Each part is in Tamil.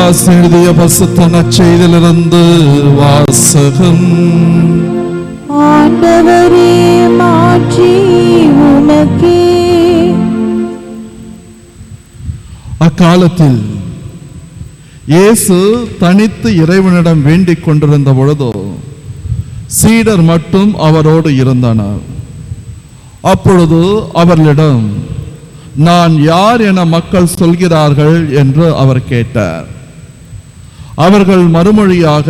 லூகாஸ் எழுதிய பரிசுத்த நற்செய்தியிலிருந்து வாசகம். ஆண்டவரே, மாற்றி உமக்கே. அக்காலத்தில் இயேசு தனித்து இறைவனிடம் வேண்டிக் கொண்டிருந்த பொழுதோ சீடர் மட்டும் அவரோடு இருந்தனர். அப்பொழுது அவர்களிடம், நான் யார் என மக்கள் சொல்கிறார்கள் என்று அவர் கேட்டார். அவர்கள் மறுமொழியாக,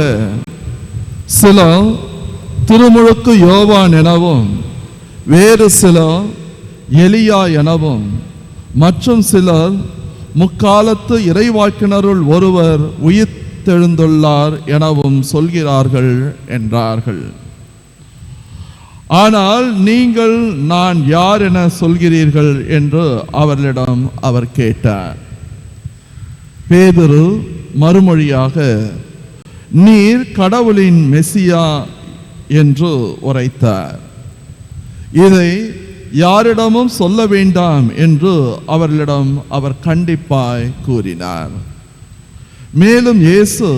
சிலர் திருமுழுக்கு யோவான் எனவும், வேறு சிலர் எலியா எனவும், மற்றும் சிலர் முக்காலத்து இறைவாக்கினருள் ஒருவர் உயிர்த்தெழுந்துள்ளார் எனவும் சொல்கிறார்கள் என்றார்கள். ஆனால் நீங்கள் நான் யார் என சொல்கிறீர்கள் என்று அவர்களிடம் அவர் கேட்டார். பேதுரு மறுமொழியாக, நீர் கடவுளின் மெசியா என்று உரைத்தார். இதை யாரிடமும் சொல்ல வேண்டாம் என்று அவர்களிடம் அவர் கண்டிப்பாய் கூறினார். மேலும் இயேசு,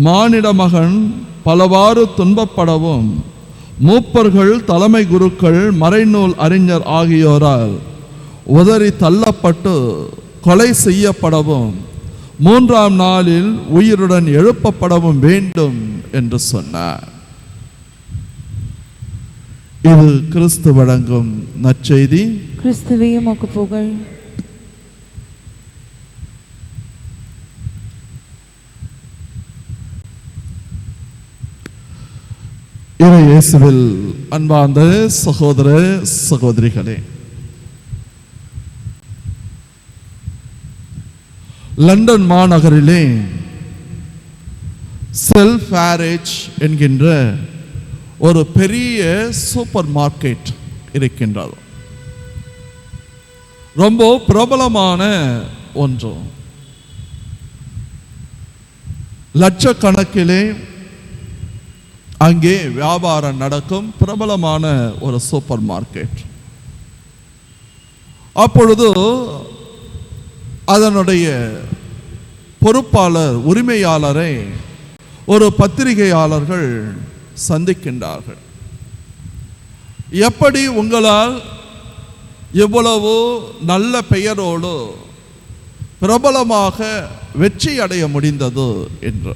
மானிட மகன் பலவாறு துன்பப்படவும் மூப்பர்கள், தலைமை குருக்கள், மறைநூல் அறிஞர் ஆகியோரால் உதறி தள்ளப்பட்டு கொலை செய்யப்படவும் 3ஆம் நாளில் உயிருடன் எழுப்பப்படவும் வேண்டும் என்று சொன்னார். இது கிறிஸ்து வழங்கும் நற்செய்தி. கிறிஸ்துவே உமக்கு புகழ். இயேசுவில் அன்பார்ந்த சகோதர சகோதரிகளே, லண்டன் மாநகரிலே செல்ஃபேரேஜ் என்கின்ற ஒரு பெரிய சூப்பர் மார்க்கெட் இருக்கின்றது. ரொம்ப பிரபலமான ஒன்று. லட்சக்கணக்கிலே அங்கே வியாபாரம் நடக்கும் பிரபலமான ஒரு சூப்பர் மார்க்கெட். அப்பொழுது அதனுடைய பொறுப்பாளர், உரிமையாளரை ஒரு பத்திரிகையாளர்கள் சந்திக்கின்றார்கள். எப்படி உங்களால் எவ்வளவு நல்ல பெயரோடு பிரபலமாக வெற்றி அடைய முடிந்தது என்று.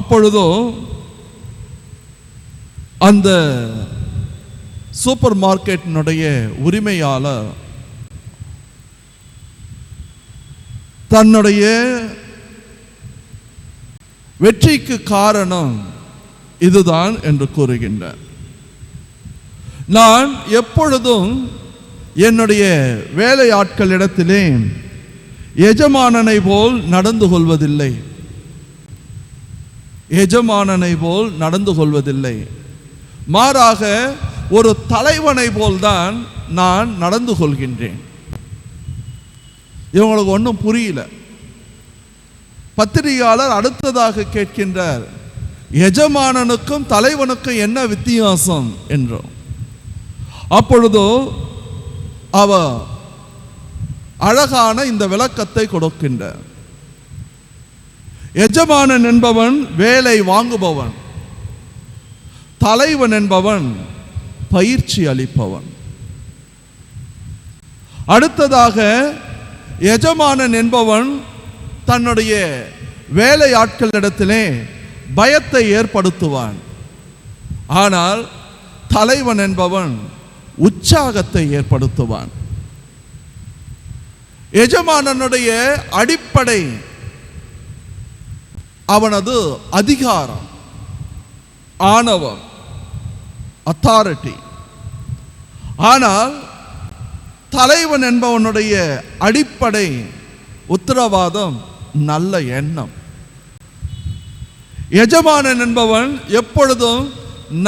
அப்பொழுது அந்த சூப்பர் மார்க்கெட்டினுடைய உரிமையாளர் தன்னுடைய வெற்றிக்கு காரணம் இதுதான் என்று கூறுகின்றார். நான் எப்பொழுதும் என்னுடைய வேலையாட்களிடத்திலே எஜமானனை போல் நடந்து கொள்வதில்லை. எஜமானனை போல் நடந்து கொள்வதில்லை, மாறாக ஒரு தலைவனை போல்தான் நான் நடந்து கொள்கின்றேன். இவங்களுக்கு ஒன்றும் புரியல. பத்திரிகையாளர் அடுத்ததாக கேட்கின்றார், எஜமானனுக்கும் தலைவனுக்கும் என்ன வித்தியாசம் என்றும். அப்பொழுது அவர் அழகான இந்த விளக்கத்தை கொடுக்கின்றார். எஜமானன் என்பவன் வேலை வாங்குபவன், தலைவன் என்பவன் பயிற்சி அளிப்பவன். அடுத்ததாக எஜமானன் என்பவன் தன்னுடைய வேலையாட்களிடத்திலே பயத்தை ஏற்படுத்துவான். ஆனால் தலைவன் என்பவன் உற்சாகத்தை ஏற்படுத்துவான். எஜமானனுடைய அடிப்படை அவனது அதிகாரம், ஆணவம், அத்தாரிட்டி. ஆனால் தலைவன் என்பவனுடைய அடிப்படை உத்தரவாதம், நல்ல எண்ணம். எஜமானன் என்பவன் எப்பொழுதும்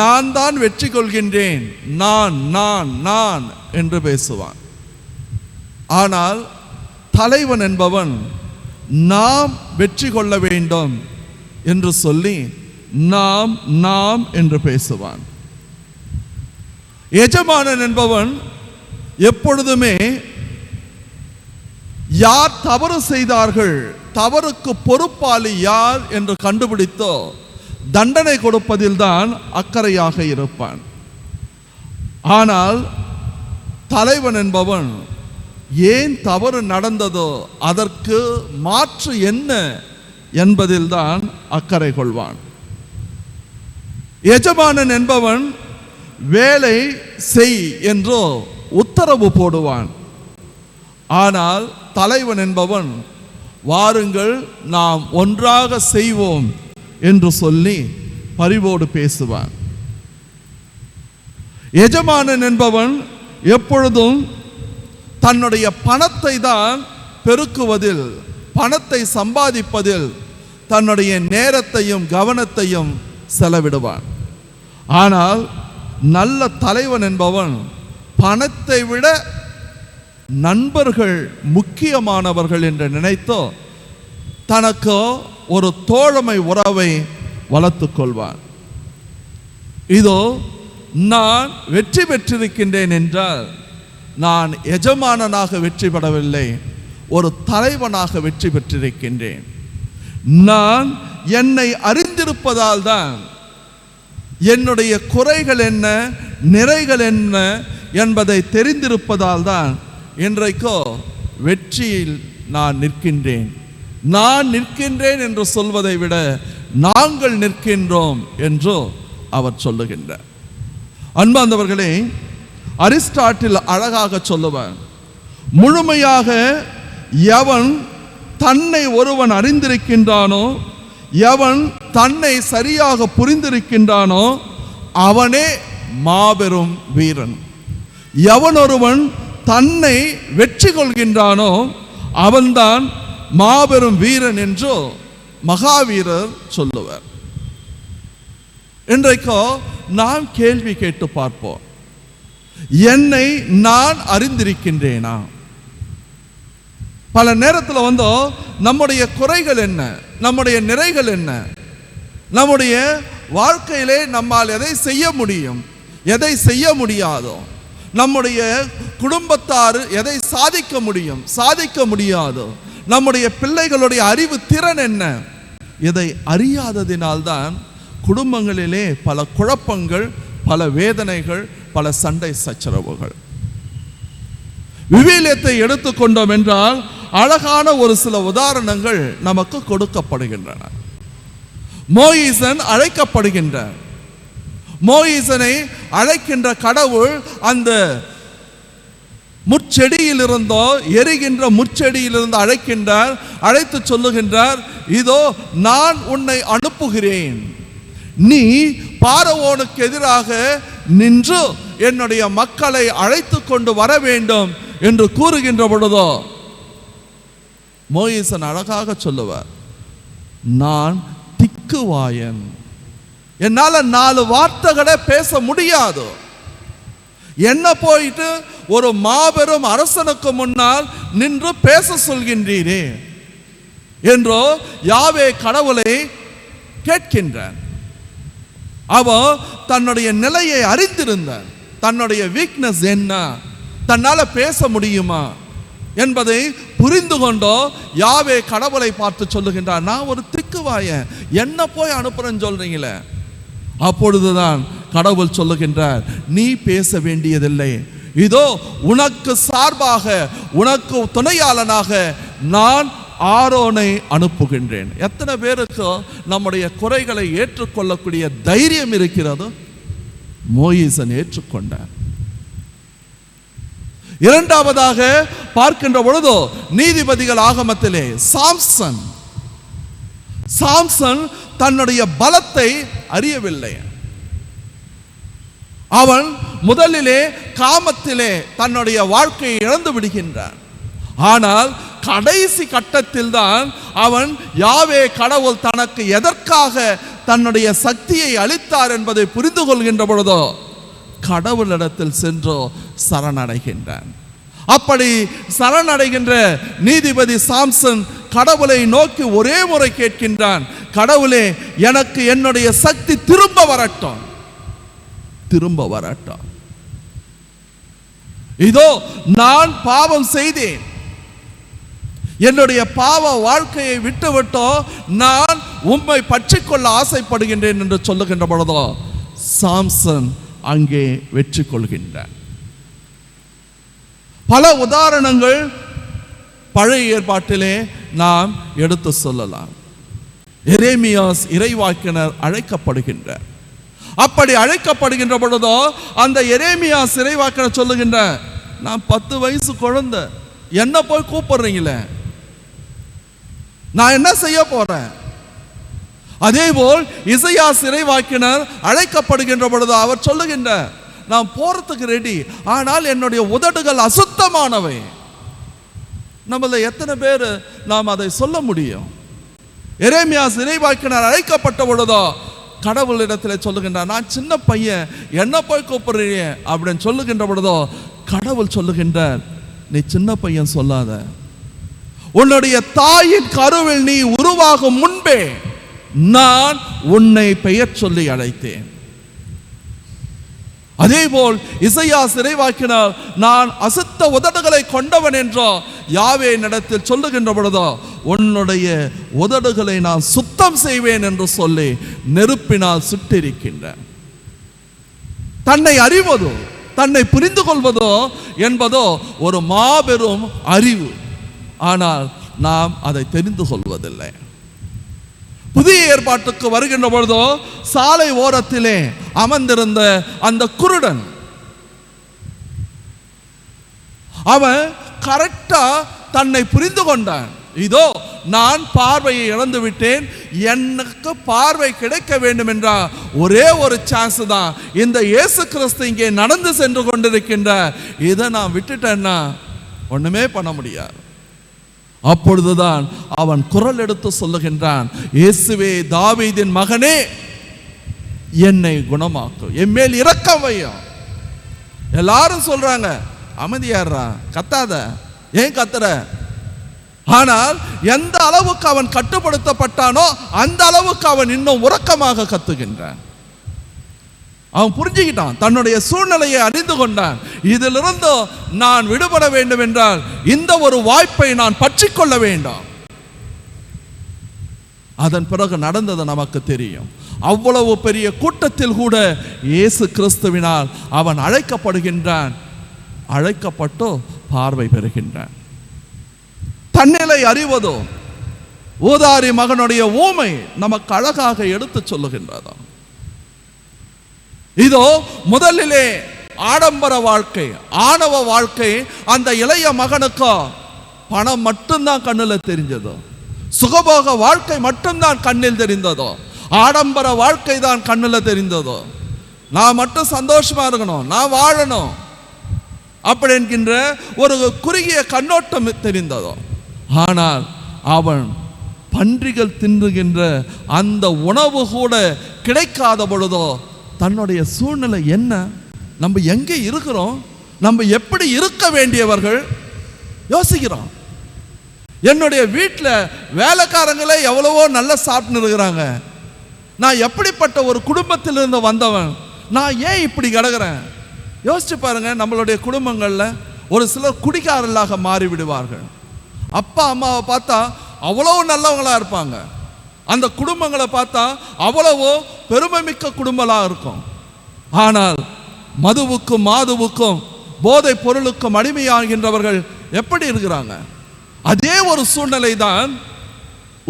நான் தான் வெற்றி கொள்கின்றேன், நான் நான் நான் என்று பேசுவான். ஆனால் தலைவன் என்பவன் நாம் வெற்றி கொள்ள வேண்டும் என்று சொல்லி நாம் நாம் என்று பேசுவான். எஜமானன் என்பவன் எப்பொழுதுமே யார் தவறு செய்தார்கள் தவறுக்கு பொறுப்பாளி யார் என்று கண்டுபிடித்தோ தண்டனை கொடுப்பதில்தான் அக்கறையாக இருப்பான். ஆனால் தலைவன் என்பவன் ஏன் தவறு நடந்ததோ அதற்கு மாற்று என்ன என்பதில்தான் அக்கறை கொள்வான். எஜமானன் என்பவன் வேலை செய் என்றோ உத்தரவு போடுவான். ஆனால் தலைவன் என்பவன் வாருங்கள் நாம் ஒன்றாக செய்வோம் என்று சொல்லி பரிவோடு பேசுவான். எஜமானன் என்பவன் எப்பொழுதும் தன்னுடைய பணத்தை தான் பெருக்குவதில், பணத்தை சம்பாதிப்பதில் தன்னுடைய நேரத்தையும் கவனத்தையும் செலவிடுவான். ஆனால் நல்ல தலைவன் என்பவன் பணத்தை விட நண்பர்கள் முக்கியமானவர்கள் என்று நினைத்தோ தனக்கு ஒரு தோழமை உறவை வளர்த்துக் கொள்வான். இதோ நான் வெற்றி பெற்றிருக்கின்றேன் என்றால் நான் எஜமானனாக வெற்றி பெறவில்லை, ஒரு தலைவனாக வெற்றி பெற்றிருக்கின்றேன். நான் என்னை அறிந்திருப்பதால் தான் என்னுடைய குறைகள் என்ன நிறைகள் என்ன என்பதை தெரிந்திருப்பதால் தான் இன்றைக்கோ வெற்றியில் நான் நிற்கின்றேன். நான் நிற்கின்றேன் என்று சொல்வதை விட நாங்கள் நிற்கின்றோம் என்று அவர் சொல்லுகின்றார். அன்பார்ந்தவர்களே, அரிஸ்டாட்டில் அழகாக சொல்லுவார், முழுமையாக எவன் தன்னை ஒருவன் அறிந்திருக்கின்றானோ, எவன் தன்னை சரியாக புரிந்திருக்கின்றானோ அவனே மாபெரும் வீரன். எவன் ஒருவன் தன்னை வெற்றி கொள்கின்றானோ அவன்தான் மாபெரும் வீரன் என்று மகாவீரர் சொல்லுவார். இன்றைக்கோ நாம் கேள்வி கேட்டு பார்ப்போம், என்னை நான் அறிந்திருக்கின்றேனா? பல நேரத்தில் வந்தோ நம்முடைய குறைகள் என்ன, நம்முடைய நிறைகள் என்ன, நம்முடைய வாழ்க்கையிலே நம்மால் எதை செய்ய முடியும், எதை செய்ய முடியாதோ, நம்முடைய குடும்பத்தார் எதை சாதிக்க முடியும், சாதிக்க முடியாதோ, நம்முடைய பிள்ளைகளுடைய அறிவு திறன் என்ன, இதை அறியாததினால்தான் குடும்பங்களிலே பல குழப்பங்கள், பல வேதனைகள், பல சண்டை சச்சரவுகள். விவிலியத்தை எடுத்துக்கொண்டோம் என்றால் அழகான ஒரு சில உதாரணங்கள் நமக்கு கொடுக்கப்படுகின்றன. மோயிசன் அழைக்கப்படுகின்றார். மோயிசனை அழைக்கின்ற கடவுள் அந்த முட்செடியிலிருந்தோ எரிகின்ற முட்செடியிலிருந்து அழைக்கின்றார். அழைத்து சொல்லுகின்றார், இதோ நான் உன்னை அனுப்புகிறேன், நீ பார்வோனுக்கு எதிராக நின்று என்னுடைய மக்களை அழைத்து கொண்டு வர வேண்டும் என்று கூறுகின்ற பொழுதோ மோயிசன் அழகாக சொல்லுவார், நான் திக்குவாயன், என்னால 4 வார்த்தைகளை பேச முடியாது, என்ன போயிட்டு ஒரு மாபெரும் அரசனுக்கு முன்னால் நின்று பேச சொல்கின்றீரே என்றோ யாவே கடவுளை கேட்கின்றான். அவன் தன்னுடைய நிலையை அறிந்திருந்தான், தன்னுடைய வீக்னஸ் என்ன, தன்னால பேச முடியுமா என்பதை புரிந்து கொண்டோ யாவே கடவுளை பார்த்து சொல்லுகின்றார், நான் ஒரு திக்குவாயன், என்ன போய் அனுப்புறேன்னு சொல்றீங்களே. அப்பொழுதுதான் கடவுள் சொல்லுகின்றார், நீ பேச வேண்டியதில்லை, இதோ உனக்கு சார்பாக உனக்கு துணையாளனாக நான் ஆரோனை அனுப்புகின்றேன். எத்தனை பேருக்கு நம்முடைய குறைகளை ஏற்றுக்கொள்ளக்கூடிய தைரியம் இருக்கிறது? மோயிசன் ஏற்றுக்கொண்டார். இரண்டாவதாக பார்க்கின்ற பொழுதோ நீதிபதிகள் ஆகமத்திலே சாம்சன் தன்னுடைய பலத்தை அறியவில்லை. அவன் முதலிலே காமத்திலே தன்னுடைய வாழ்க்கையை இழந்து விடுகின்றான். ஆனால் கடைசி கட்டத்தில் தான் அவன் யாவே கடவுள் தனக்கு எதற்காக தன்னுடைய சக்தியை அளித்தார் என்பதை புரிந்து கொள்கின்ற பொழுதோ கடவுளிடத்தில் சென்று சரணடைகின்றான். அப்படி சரணடைகின்ற நீதிபதி சாம்சன் கடவுளை நோக்கி ஒரே முறை கேட்கின்றான், கடவுளே, எனக்கு என்னுடைய சக்தி திரும்ப வரட்டும். இதோ நான் பாவம் செய்தேன், என்னுடைய பாவ வாழ்க்கையை விட்டுவிட்டோ நான் உம்மை பற்றிக்கொள்ள ஆசைப்படுகின்றேன் என்று சொல்லுகின்ற பொழுதோ சாம்சன் அங்கே வெற்றி கொள்கின்றான். பல உதாரணங்கள் பழைய ஏற்பாட்டிலே நாம் எடுத்து சொல்லலாம். எரேமியாஸ் இறைவாக்கினர் அழைக்கப்படுகின்றார். அப்படி அழைக்கப்படுகின்ற பொழுதோ அந்த எரேமியாஸ் இறைவாக்கினர் சொல்லுகின்ற, நான் 10 வயசு குழந்தை, என்ன போய் கூப்பிடுறீங்களே, நான் என்ன செய்ய போறேன்? அதேபோல் இசையாஸ் இறைவாக்கினர் அழைக்கப்படுகின்ற பொழுது அவர் சொல்லுகின்ற, நான் போறதுக்கு ரெடி, ஆனால் என்னுடைய உதடுகள் அசுத்தமானவை. நம்மள எத்தனை பேர் நாம் அதை சொல்ல முடியும்? எரேமியாஸ் இறைவாக்கினர் அழைக்கப்பட்ட பொழுதோ கடவுளிடத்தில் சொல்லுகின்றார், நான் சின்ன பையன், என்ன போய் கூப்பிடுறீங்க அப்படின்னு சொல்லுகின்ற பொழுதோ கடவுள் சொல்லுகின்றார், நீ சின்ன பையன் சொல்லாத, உன்னுடைய தாயின் கருவில் நீ உருவாகும் முன்பே நான் உன்னை பெயர் சொல்லி அழைத்தேன். அதேபோல் இசையாஸ் இறைவாக்கினர், நான் அசுத்த உதடுகளை கொண்டவன் என்றோ யாவே நடத்தில் சொல்லுகின்ற பொழுதோ உன்னுடைய உதடுகளை நான் சுத்தம் செய்வேன் என்று சொல்லி நெருப்பினால் சுட்டிருக்கின்றேன். தன்னை அறிவதோ தன்னை புரிந்து கொள்வதோ என்பதோ ஒரு மாபெரும் அறிவு. ஆனால் நாம் அதை தெரிந்து கொள்வதில்லை. புதிய ஏற்பாட்டுக்கு வருகின்ற பொழுதோ சாலை ஓரத்திலே அமர்ந்திருந்த அந்த குருடன், அவன் கரெக்டா தன்னை புரிந்து கொண்டான். இதோ நான் பார்வையை இழந்து விட்டேன், எனக்கு பார்வை கிடைக்க வேண்டும் என்ற ஒரே ஒரு சான்ஸ் தான் இந்த இயேசு கிறிஸ்து இங்கே நடந்து சென்று கொண்டிருக்கின்ற, இதை நான் விட்டுட்டேன்னா ஒண்ணுமே பண்ண முடியாது. அப்பொழுதுதான் அவன் குரல் எடுத்து சொல்லுகின்றான், இயேசுவே தாவீதின் மகனே என்னை குணமாக்கு, என் மேல் இரக்கம் வையும். எல்லாரும் சொல்றாங்க, அமைதியாடுறா, கத்தாத, ஏன் கத்துற? ஆனால் எந்த அளவுக்கு அவன் கட்டுப்படுத்தப்பட்டானோ அந்த அளவுக்கு அவன் இன்னும் உறக்கமாக கத்துகின்றான். அவன் புரிஞ்சுக்கிட்டான், தன்னுடைய சூழ்நிலையை அறிந்து கொண்டான். இதிலிருந்து நான் விடுபட வேண்டும் என்றால் இந்த ஒரு வாய்ப்பை நான் பற்றிக்கொள்ள வேண்டும். அதன் பிறகு நடந்தது நமக்கு தெரியும். அவ்வளவு பெரிய கூட்டத்தில் கூட இயேசு கிறிஸ்துவினால் அவன் அழைக்கப்படுகின்றான். அழைக்கப்பட்டு பார்வை பெறுகின்றான். தன்னிலை அறிவதோ ஊதாரி மகனுடைய ஊமை நமக்கு அழகாக எடுத்து சொல்லுகின்றதோ. இதோ முதலிலே ஆடம்பர வாழ்க்கை, ஆணவ வாழ்க்கை அந்த இளைய மகனுக்கு பணம் மட்டும்தான் கண்ணில் தெரிஞ்சதோ, சுகபோக வாழ்க்கை மட்டும்தான் கண்ணில் தெரிந்ததோ, ஆடம்பர வாழ்க்கை தான் கண்ணில் தெரிந்ததோ, நான் மட்டும் சந்தோஷமா இருக்கணும், நான் வாழணும் அப்படி என்கின்ற ஒரு குறுகிய கண்ணோட்டம் தெரிந்ததோ. ஆனால் அவன் பன்றிகள் தின்றுகின்ற அந்த உணவு கூட கிடைக்காத பொழுதோ தன்னுடைய சூழ்நிலை என்ன, நம்ம எங்கே இருக்கிறோம், நம்ம எப்படி இருக்க வேண்டியவர்கள் யோசிக்கிறோம். என்னுடைய வீட்டில் வேலைக்காரங்களே எவ்வளவோ நல்லா சாப்பிட்டு இருக்கிறாங்க, நான் எப்படிப்பட்ட ஒரு குடும்பத்திலிருந்து வந்தவன், நான் ஏன் இப்படி கிடக்கிறேன்? யோசிச்சு பாருங்க. நம்மளுடைய குடும்பங்களில் ஒரு சிலர் குடிகாரர்களாக மாறிவிடுவார்கள். அப்பா அம்மாவை பார்த்தா அவ்வளவு நல்லவங்களா இருப்பாங்க, அந்த குடும்பங்களை பார்த்தா அவ்வளவோ பெருமை மிக்க குடும்பமாக இருக்கும். ஆனால் மதுவுக்கும் மாதுவுக்கும் போதை பொருளுக்கும் அடிமையாகின்றவர்கள் எப்படி இருக்கிறாங்க? அதே ஒரு சூழ்நிலை தான்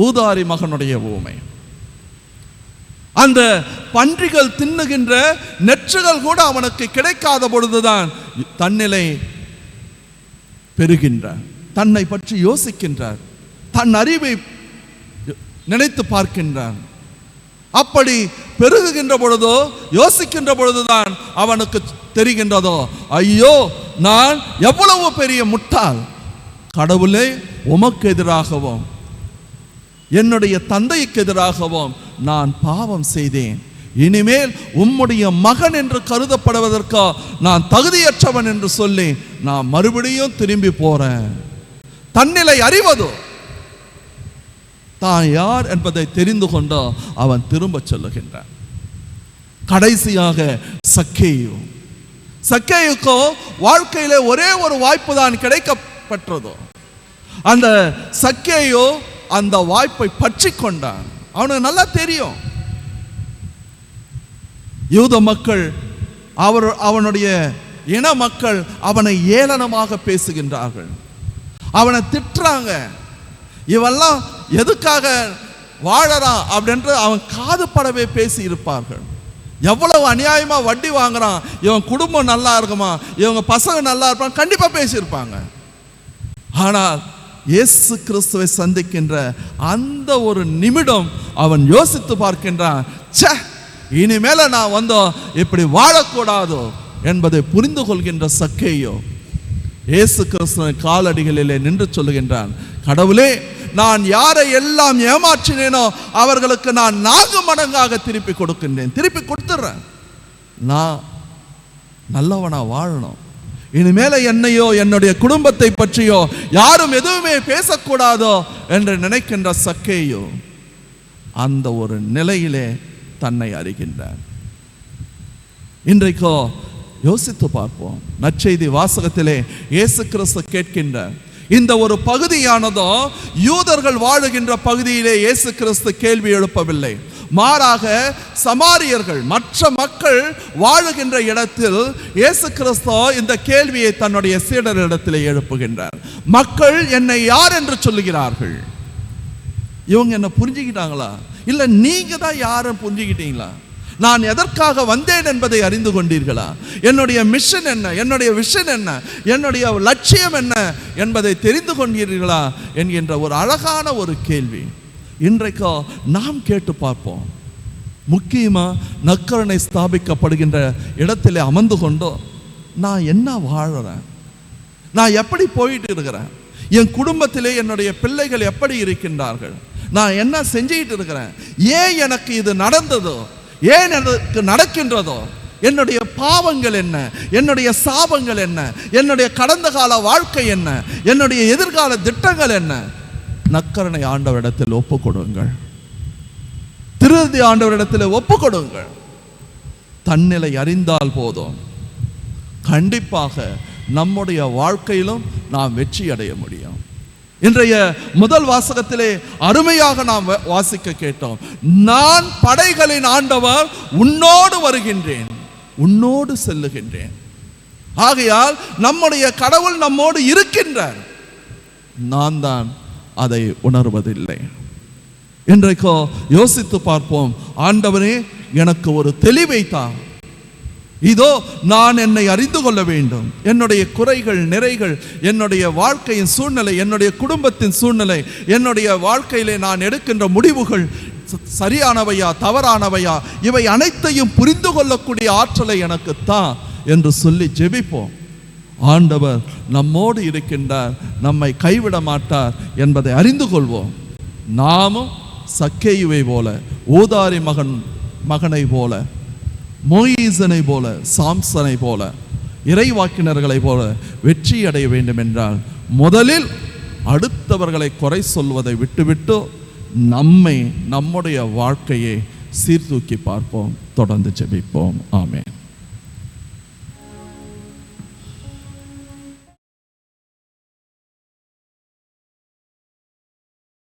ஊதாரி மகனுடைய ஊமை. அந்த பன்றிகள் தின்னுகின்ற நெற்றுகள் கூட அவனுக்கு கிடைக்காத பொழுதுதான் தன்னிலை பெறுகின்றார், தன்னை பற்றி யோசிக்கின்றார், தன் அறிவை நினைத்து பார்க்கின்றான். அப்படி பெருகுகின்ற பொழுதோ யோசிக்கின்ற பொழுதுதான் அவனுக்கு தெரிகின்றதோ, ஐயோ நான் எவ்வளவு பெரிய முட்டாள், கடவுளே உமக்கு எதிராகவும் என்னுடைய தந்தைக்கு எதிராகவும் நான் பாவம் செய்தேன், இனிமேல் உம்முடைய மகன் என்று கருதப்படுவதற்கு நான் தகுதியற்றவன் என்று சொல்லி நான் மறுபடியும் திரும்பி போறேன். தன்னிலை அறிவதோ, தான் யார் என்பதை தெரிந்து கொண்டோ அவன் திரும்ப சொல்லுகின்றான். கடைசியாக சக்கேயுக்கோ வாழ்க்கையிலே ஒரே ஒரு வாய்ப்பு தான் கிடைக்கப்பட்டதோ. அந்த சக்கேயோ அந்த வாய்ப்பை பற்றி கொண்டான். அவனுக்கு நல்லா தெரியும், யூத மக்கள் அவனுடைய இன மக்கள் அவனை ஏளனமாக பேசுகின்றார்கள், அவனை திட்டுறாங்க. இவெல்லாம் எதுக்காக வாழறான் அப்படின்ற அவன் காது படவே பேசி இருப்பார்கள். எவ்வளவு அநியாயமா வட்டி வாங்குறான், இவன் குடும்பம் நல்லா இருக்குமா, இவங்க பசங்க நல்லா இருப்பான், கண்டிப்பா பேசியிருப்பாங்க. ஆனால் இயேசு கிறிஸ்துவை சந்திக்கின்ற அந்த ஒரு நிமிடம் அவன் யோசித்து பார்க்கின்றான், ச்சே, இனிமேல நான் வந்தோம் இப்படி வாழக்கூடாதோ என்பதை புரிந்து கொள்கின்ற சக்கேயோ இயேசு கிறிஸ்துவின் காலடிகளிலே நின்று சொல்லுகின்றான், கடவுளே, நான் யாரை எல்லாம் ஏமாற்றினேனோ அவர்களுக்கு நான் 4 மடங்காக திருப்பி கொடுக்கின்றேன், திருப்பி கொடுத்துட்றேன். நான் நல்லவனா வாழணும், இனிமேல என்னையோ என்னுடைய குடும்பத்தை பற்றியோ யாரும் எதுவுமே பேசக்கூடாதோ என்று நினைக்கின்ற சக்கேயோ அந்த ஒரு நிலையிலே தன்னை அறிகின்றார். இன்றைக்கோ யோசித்து பார்ப்போம். நற்செய்தி வாசகத்திலே இயேசு கிறிஸ்து கேட்கின்றார். இந்த ஒரு பகுதியானதோ யூதர்கள் வாழுகின்ற பகுதியிலே இயேசு கிறிஸ்து கேள்வி எழுப்பவில்லை, மாறாக சமாரியர்கள் மற்ற மக்கள் வாழுகின்ற இடத்தில் இயேசு கிறிஸ்து இந்த கேள்வியை தன்னுடைய சீடரிடத்தில் எழுப்புகின்றார். மக்கள் என்னை யார் என்று சொல்லுகிறார்கள்? இவங்க என்ன புரிஞ்சுக்கிட்டாங்களா, இல்லை நீங்க தான் யாரும் புரிஞ்சுக்கிட்டீங்களா? நான் எதற்காக வந்தேன் என்பதை அறிந்து கொண்டீர்களா? என்னுடைய மிஷன் என்ன, என்னுடைய விஷன் என்ன, என்னுடைய லட்சியம் என்ன என்பதை தெரிந்து கொண்டீர்களா என்கின்ற ஒரு அழகான ஒரு கேள்வி இன்றைக்கோ நாம் கேட்டு பார்ப்போம். முக்கியமாக நற்கருணை ஸ்தாபிக்கப்படுகின்ற இடத்திலே அமர்ந்து கொண்டோ நான் என்ன வாழறேன், நான் எப்படி போயிட்டு இருக்கிறேன், என் குடும்பத்திலே என்னுடைய பிள்ளைகள் எப்படி இருக்கின்றார்கள், நான் என்ன செஞ்சுக்கிட்டு இருக்கிறேன், ஏன் எனக்கு இது நடந்ததோ, ஏன் எனக்கு நடக்கின்றதோ, என்னுடைய பாவங்கள் என்ன, என்னுடைய சாபங்கள் என்ன, என்னுடைய கடந்த கால வாழ்க்கை என்ன, என்னுடைய எதிர்கால திட்டங்கள் என்ன, நற்கருணை ஆண்டவரிடத்தில் ஒப்பு கொடுங்கள், திருதி ஆண்டவரிடத்தில் ஒப்பு கொடுங்கள். தன்னிலை அறிந்தால் போதும், கண்டிப்பாக நம்முடைய வாழ்க்கையிலும் நாம் வெற்றி அடைய முடியும். இன்றைய முதல் வாசகத்திலே அருமையாக நாம் வாசிக்க கேட்டோம், நான் படைகளின் ஆண்டவர் உன்னோடு வருகின்றேன், உன்னோடு செல்லுகின்றேன். ஆகையால் நம்முடைய கடவுள் நம்மோடு இருக்கின்றார், நான் தான் அதை உணர்வதில்லை. இன்றைக்கோ யோசித்து பார்ப்போம், ஆண்டவரே எனக்கு ஒரு தெளிவை தான், இதோ நான் என்னை அறிந்து கொள்ள வேண்டும், என்னுடைய குறைகள் நிறைகள், என்னுடைய வாழ்க்கையின் சூழ்நிலை, என்னுடைய குடும்பத்தின் சூழ்நிலை, என்னுடைய வாழ்க்கையிலே நான் எடுக்கின்ற முடிவுகள் சரியானவையா தவறானவையா, இவை அனைத்தையும் புரிந்து கொள்ளக்கூடிய ஆற்றலை எனக்கு தான் என்று சொல்லி ஜெபிப்போம். ஆண்டவர் நம்மோடு இருக்கின்றார், நம்மை கைவிட மாட்டார் என்பதை அறிந்து கொள்வோம். நாமும் சக்கேயுவை போல, ஊதாரி மகனை போல, மோயிசனை போல, சாம்சனை போல, இறைவாக்கினர்களை போல வெற்றி அடைய வேண்டும் என்றால் முதலில் அடுத்தவர்களை குறை சொல்வதை விட்டுவிட்டு நம்முடைய வாழ்க்கையை சீர்தூக்கி பார்ப்போம். தொடர்ந்து ஜெபிப்போம். ஆமென்.